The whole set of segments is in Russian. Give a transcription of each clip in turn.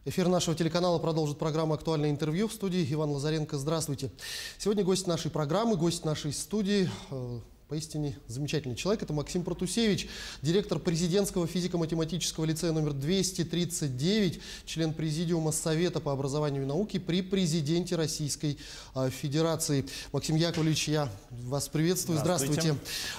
Эфир нашего телеканала продолжит программа «Актуальное интервью». В студии Иван Лазаренко. Здравствуйте. Сегодня гость нашей программы, гость нашей студии, поистине замечательный человек. Это Максим Протусевич, директор президентского физико-математического лицея номер 239, член президиума Совета по образованию и науке при президенте Российской Федерации. Максим Яковлевич, я вас приветствую. Здравствуйте.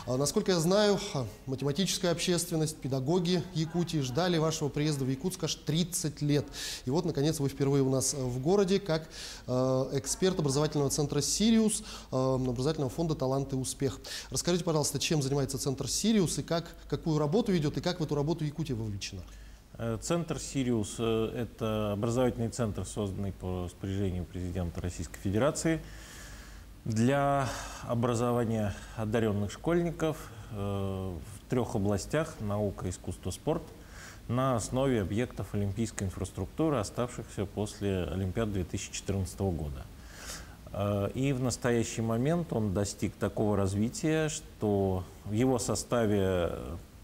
Насколько я знаю, математическая общественность, педагоги Якутии ждали вашего приезда в Якутск аж 30 лет. И вот, наконец, вы впервые у нас в городе как эксперт образовательного центра «Сириус», образовательного фонда «Талант и успех». Расскажите, пожалуйста, чем занимается центр «Сириус» и какую работу ведет, и как в эту работу Якутия вовлечена? Центр «Сириус» — это образовательный центр, созданный по распоряжению президента Российской Федерации для образования одаренных школьников в 3 областях: наука, искусство, спорт, на основе объектов олимпийской инфраструктуры, оставшихся после Олимпиады 2014 года. И в настоящий момент он достиг такого развития, что в его составе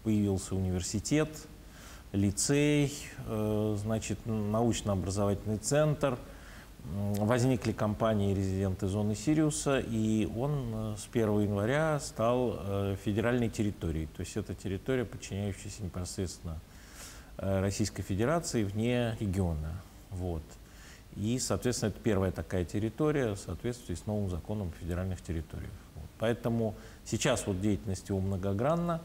появился университет, лицей, значит, научно-образовательный центр, возникли компании резиденты зоны Сириуса, и он с 1 января стал федеральной территорией. То есть это территория, подчиняющаяся непосредственно Российской Федерации вне региона. Вот. И, соответственно, это первая такая территория в соответствии с новым законом о федеральных территориях. Вот. Поэтому сейчас вот деятельность его многогранна,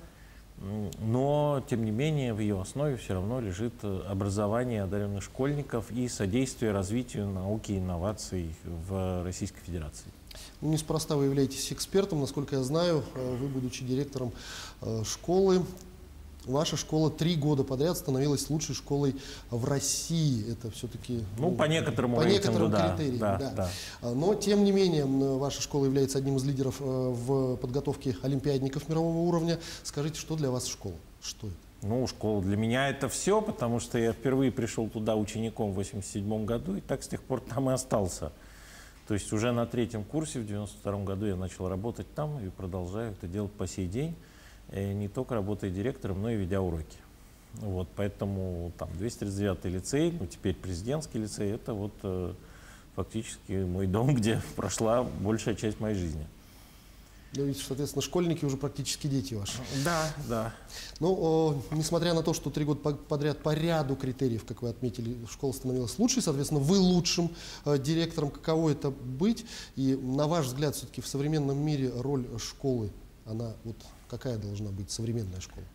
но, тем не менее, в ее основе все равно лежит образование одаренных школьников и содействие развитию науки и инноваций в Российской Федерации. Неспроста вы являетесь экспертом. Насколько я знаю, вы, будучи директором школы, ваша школа 3 года подряд становилась лучшей школой в России. Это все-таки по некоторым рейтингу, критериям. Да. Но, тем не менее, ваша школа является одним из лидеров в подготовке олимпиадников мирового уровня. Скажите, что для вас школа? Что это? Школа для меня это все, потому что я впервые пришел туда учеником в 1987 году, и так с тех пор там и остался. То есть уже на 3-м курсе в 1992 году я начал работать там и продолжаю это делать по сей день. Не только работая директором, но и ведя уроки. Вот, поэтому там 239-й лицей, теперь президентский лицей, это вот фактически мой дом, где прошла большая часть моей жизни. Ну, ведь, соответственно, школьники уже практически дети ваши. Да. Несмотря на то, что 3 года подряд по ряду критериев, как вы отметили, школа становилась лучшей, соответственно, вы лучшим директором. Каково это быть? И, на ваш взгляд, все-таки в современном мире роль школы, она вот какая должна быть современная школа?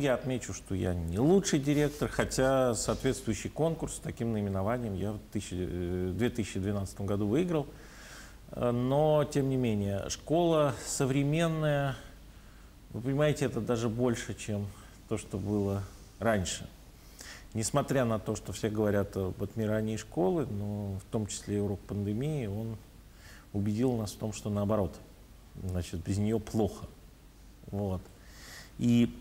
Я отмечу, что я не лучший директор, хотя соответствующий конкурс с таким наименованием я в 2012 году выиграл. Но, тем не менее, школа современная, вы понимаете, это даже больше, чем то, что было раньше. Несмотря на то, что все говорят об отмирании школы, но в том числе и урок пандемии, он убедил нас в том, что наоборот, значит, без нее плохо. Вот. И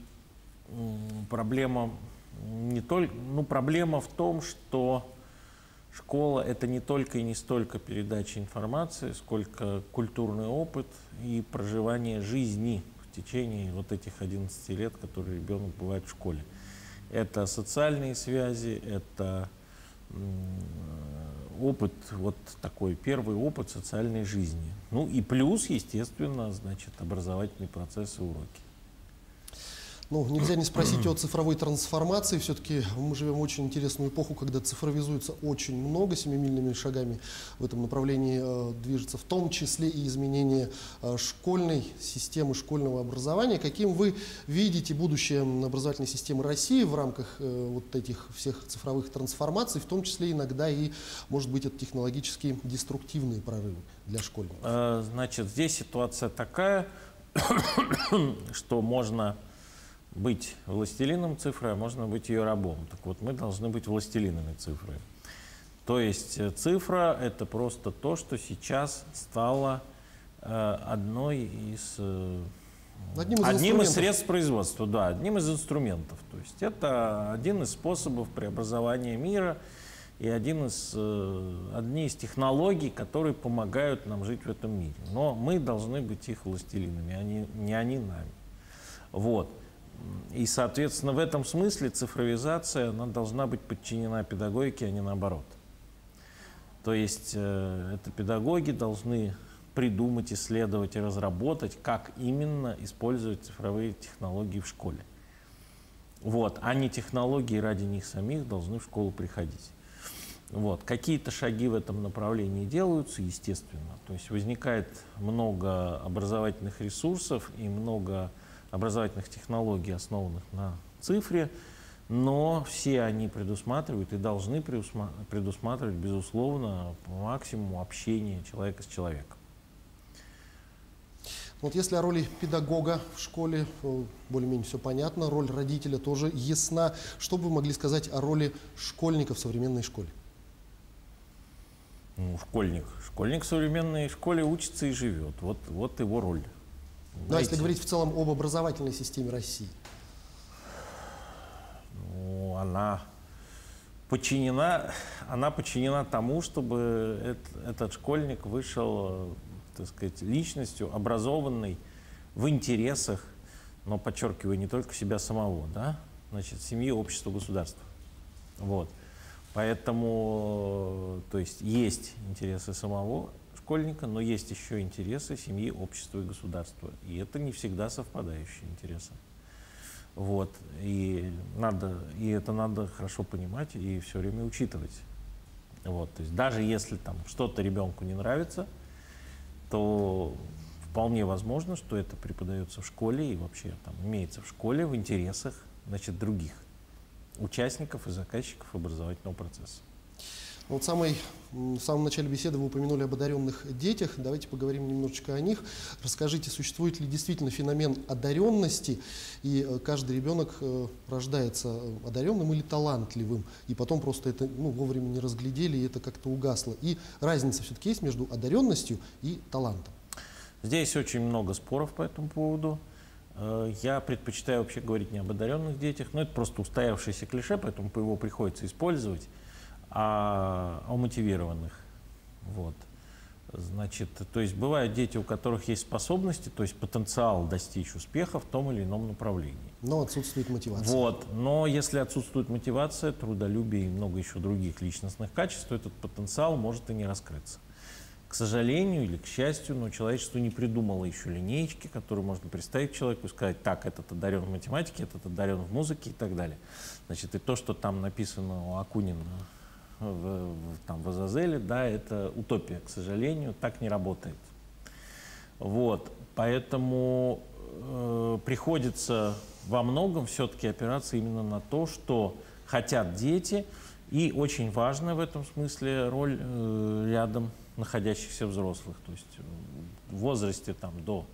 проблема не только, проблема в том, что школа — это не только и не столько передача информации, сколько культурный опыт и проживание жизни в течение вот этих 11 лет, которые ребенок бывает в школе. Это социальные связи, это опыт, вот такой первый опыт социальной жизни. И плюс, естественно, значит, образовательный процесс и уроки. Нельзя не спросить о цифровой трансформации. Все-таки мы живем в очень интересную эпоху, когда цифровизуется очень много, семимильными шагами в этом направлении движется, в том числе и изменение школьной системы, школьного образования. Каким вы видите будущее образовательной системы России в рамках вот этих всех цифровых трансформаций, в том числе иногда и, может быть, это технологически деструктивные прорывы для школьников? Значит, здесь ситуация такая, что можно быть властелином цифры, а можно быть ее рабом. Так вот, мы должны быть властелинами цифры. То есть цифра — это просто то, что сейчас стало одним из средств производства, одним из инструментов. То есть это один из способов преобразования мира и одни из технологий, которые помогают нам жить в этом мире. Но мы должны быть их властелинами, не они нами. Вот. И, соответственно, в этом смысле цифровизация, она должна быть подчинена педагогике, а не наоборот. То есть это педагоги должны придумать, исследовать и разработать, как именно использовать цифровые технологии в школе. Вот. А не технологии ради них самих должны в школу приходить. Вот. Какие-то шаги в этом направлении делаются, естественно. То есть возникает много образовательных ресурсов и много образовательных технологий, основанных на цифре, но все они предусматривают и должны предусматривать, безусловно, по максимуму общения человека с человеком. Вот если о роли педагога в школе более-менее все понятно, роль родителя тоже ясна. Что бы вы могли сказать о роли школьника в современной школе? Ну, школьник в современной школе учится и живет. Вот его роль. Ну, а если говорить в целом об образовательной системе России? Ну, она подчинена тому, чтобы этот школьник вышел, так сказать, личностью, образованной в интересах, но, подчеркиваю, не только себя самого, да? Значит, семьи, общества, государства. Вот. Поэтому, то есть интересы самого школьника, но есть еще интересы семьи, общества и государства. И это не всегда совпадающие интересы. Вот. И это надо хорошо понимать и все время учитывать. Вот. То есть даже если там что-то ребенку не нравится, то вполне возможно, что это преподается в школе и вообще там имеется в школе в интересах, значит, других участников и заказчиков образовательного процесса. Вот в самом начале беседы вы упомянули об одаренных детях. Давайте поговорим немножечко о них. Расскажите, существует ли действительно феномен одаренности, и каждый ребенок рождается одаренным или талантливым, и потом просто это вовремя не разглядели, и это как-то угасло. И разница все-таки есть между одаренностью и талантом? Здесь очень много споров по этому поводу. Я предпочитаю вообще говорить не об одаренных детях, но это просто устоявшееся клише, поэтому его приходится использовать, а о мотивированных. Вот. Значит, то есть бывают дети, у которых есть способности, то есть потенциал достичь успеха в том или ином направлении. Но отсутствует мотивация. Вот. Но если отсутствует мотивация, трудолюбие и много еще других личностных качеств, то этот потенциал может и не раскрыться. К сожалению или к счастью, но человечество не придумало еще линеечки, которую можно представить человеку и сказать: так, этот одарен в математике, этот одарен в музыке и так далее. Значит, и то, что там написано у Акунина в Азазеле, да, это утопия. К сожалению, так не работает. Вот. Поэтому приходится во многом все-таки опираться именно на то, что хотят дети, и очень важна в этом смысле роль рядом находящихся взрослых. То есть в возрасте там, до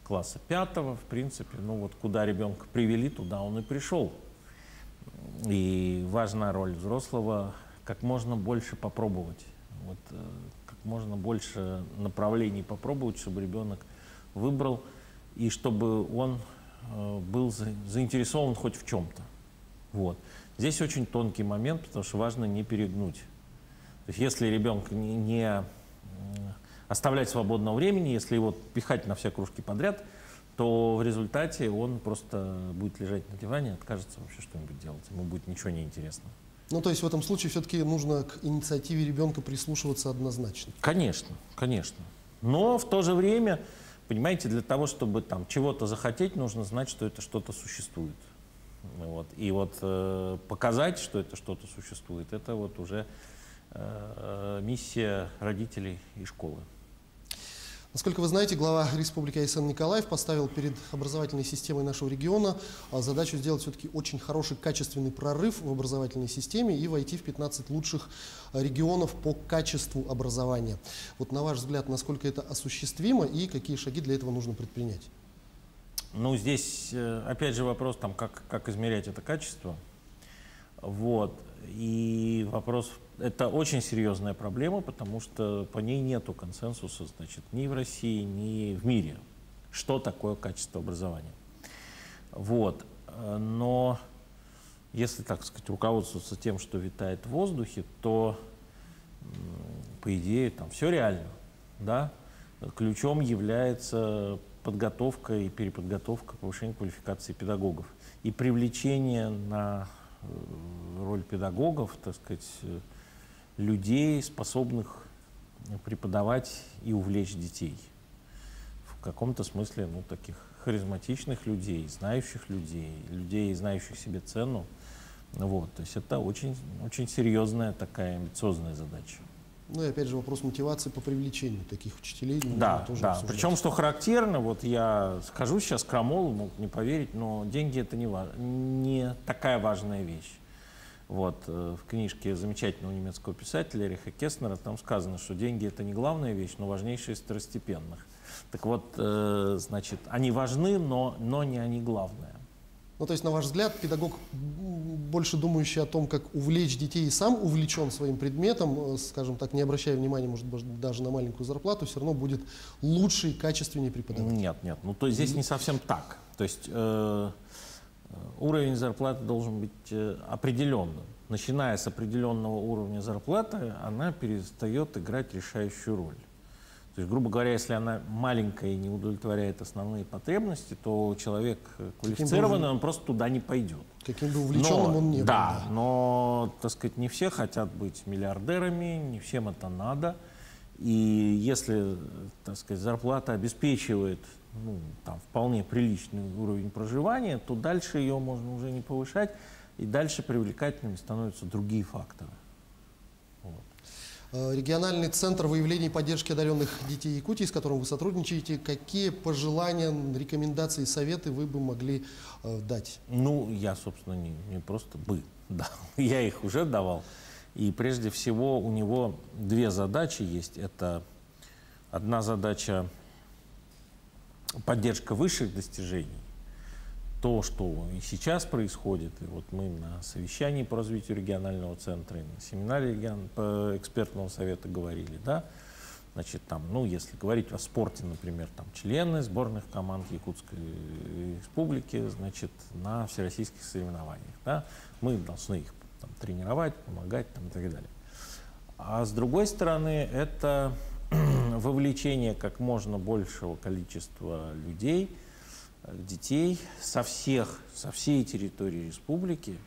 класса 5, в принципе, куда ребенка привели, туда он и пришел. И важна роль взрослого как можно больше попробовать, как можно больше направлений попробовать, чтобы ребенок выбрал, и чтобы он был заинтересован хоть в чем-то. Вот. Здесь очень тонкий момент, потому что важно не перегнуть. То есть если ребенка не оставлять свободного времени, если его пихать на все кружки подряд, то в результате он просто будет лежать на диване, откажется вообще что-нибудь делать, ему будет ничего не интересно. То есть в этом случае все-таки нужно к инициативе ребенка прислушиваться однозначно. Конечно, конечно. Но в то же время, понимаете, для того, чтобы там чего-то захотеть, нужно знать, что это что-то существует. Вот. И показать, что это что-то существует, это уже миссия родителей и школы. Насколько вы знаете, глава Республики Аясен Николаев поставил перед образовательной системой нашего региона задачу сделать все-таки очень хороший, качественный прорыв в образовательной системе и войти в 15 лучших регионов по качеству образования. Вот на ваш взгляд, насколько это осуществимо и какие шаги для этого нужно предпринять? Здесь опять же вопрос, как измерять это качество. Вот. И вопрос, это очень серьезная проблема, потому что по ней нету консенсуса, значит, ни в России, ни в мире, что такое качество образования. Вот. Но если, так сказать, руководствоваться тем, что витает в воздухе, то, по идее, там все реально, да? Ключом является подготовка и переподготовка, повышение квалификации педагогов. И привлечение на роль педагогов, так сказать, людей, способных преподавать и увлечь детей. В каком-то смысле, ну, таких харизматичных людей, людей, знающих себе цену. Вот, то есть это очень, очень серьезная такая амбициозная задача. Ну и опять же вопрос мотивации по привлечению таких учителей. Да, да. Причем, что характерно, вот я скажу сейчас крамолу, могут не поверить, но деньги это не такая важная вещь. Вот, в книжке замечательного немецкого писателя Эриха Кеснера там сказано, что деньги это не главная вещь, но важнейшая из второстепенных. Так вот, значит, они важны, но не они главное. Ну, то есть, на ваш взгляд, педагог, больше думающий о том, как увлечь детей, и сам увлечен своим предметом, скажем так, не обращая внимания, может быть, даже на маленькую зарплату, все равно будет лучше и качественнее преподавать? Нет, ну, то есть здесь не совсем так. То есть уровень зарплаты должен быть определенным. Начиная с определенного уровня зарплаты, она перестает играть решающую роль. То есть, грубо говоря, если она маленькая и не удовлетворяет основные потребности, то человек квалифицированный, он просто туда не пойдет. Каким бы увлеченным он ни был. Да, но, так сказать, не все хотят быть миллиардерами, не всем это надо. И если, так сказать, зарплата обеспечивает, ну, там, вполне приличный уровень проживания, то дальше ее можно уже не повышать, и дальше привлекательными становятся другие факторы. Вот. Региональный центр выявления и поддержки одаренных детей Якутии, с которым вы сотрудничаете, какие пожелания, рекомендации, советы вы бы могли дать? Ну, я, собственно, не просто бы дал, я их уже давал. И прежде всего у него две задачи есть. Это одна задача — поддержка высших достижений. То, что и сейчас происходит, и вот мы на совещании по развитию регионального центра, и на семинаре по экспертного совета говорили, да, значит, там, ну, если говорить о спорте, например, там, члены сборных команд Якутской республики, значит, на всероссийских соревнованиях, да, мы должны их там тренировать, помогать, там, и так далее. А с другой стороны, это вовлечение как можно большего количества людей, детей со всей территории республики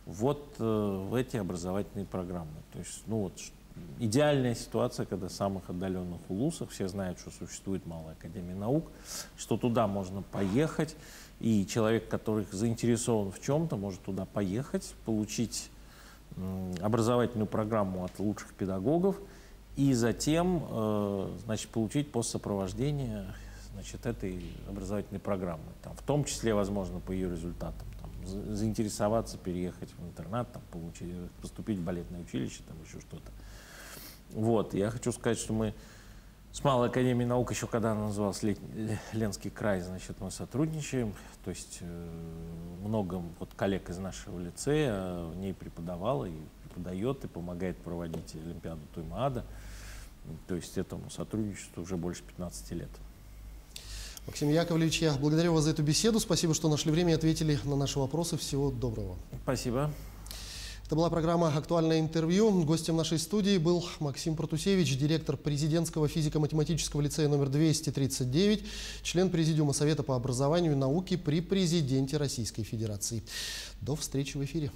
вот в эти образовательные программы. То есть, ну вот, идеальная ситуация, когда в самых отдаленных улусах все знают, что существует Малая академия наук, что туда можно поехать, и человек, который заинтересован в чем-то, может туда поехать, получить образовательную программу от лучших педагогов и затем, значит, получить посtsопровождение, значит, этой образовательной программы. Там, в том числе, возможно, по ее результатам там, заинтересоваться, переехать в интернат, там, поступить в балетное училище, там, еще что-то. Вот. Я хочу сказать, что мы с Малой академией наук, еще когда она называлась Ленский край, значит, мы сотрудничаем. То есть много вот коллег из нашего лицея в ней преподавала и преподает, и помогает проводить Олимпиаду Туймаада. То есть этому сотрудничеству уже больше 15 лет. Максим Яковлевич, я благодарю вас за эту беседу. Спасибо, что нашли время и ответили на наши вопросы. Всего доброго. Спасибо. Это была программа «Актуальное интервью». Гостем нашей студии был Максим Протусевич, директор президентского физико-математического лицея номер 239, член Президиума Совета по образованию и науке при президенте Российской Федерации. До встречи в эфире.